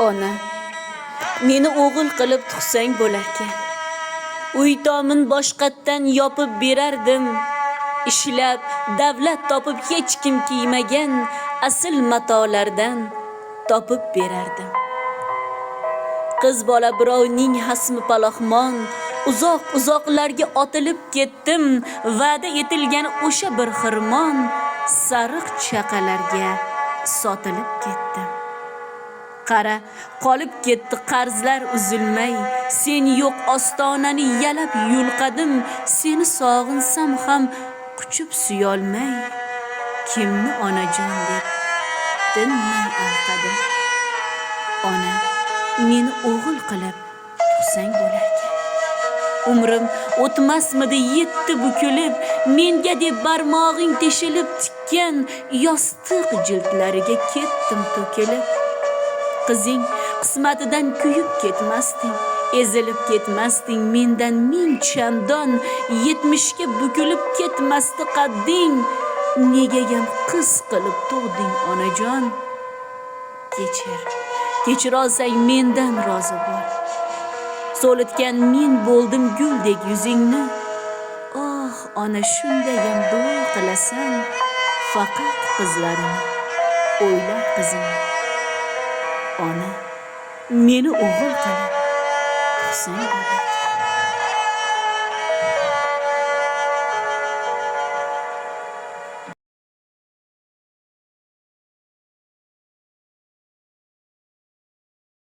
Ona, meni o'g'il qilib tug'sang bo'larkan. Uy-tomin boshqatdan yopib berardim. Ishlab davlat topib hech kim kiymagan asl matolardan topib berardim. Qiz bola birovning hasmi paloxmon, uzoq-uzoqlarga otilib ketdim. Va'da etilgan o'sha bir xirmon, sariq chaqalarga sotilib ketdim. Qara, qolib ketdi qarzlar uzilmay, sen yo'q ostonani yalab yulqadim. Seni sog'insam ham quchib suyolmay, kimni onajon deb tinmay alqadim. Ona, meni o'g'il qilib tug'sang bo'larkan. Umrim o'tmasmidi yetdi bukilib, menga deb barmog'ing teshilib tikkan yostiq jildlariga ketdim to'kilib. Qizing qismatidan kuyib ketmasding, ezilib ketmasding mendan ming chandon, 70 ga bukilib ketmasdi qadding. Negayam qiz qilib tug'ding onajon? Kechir olsang mendan rozi bo'l. So'litgan men bo'ldim guldek yuzingni. Oh, ona shundayam duo qilasan, faqat qizlarini o'yla qizim. Ona, meni o'g'il qilib tug'sang bo'larkan.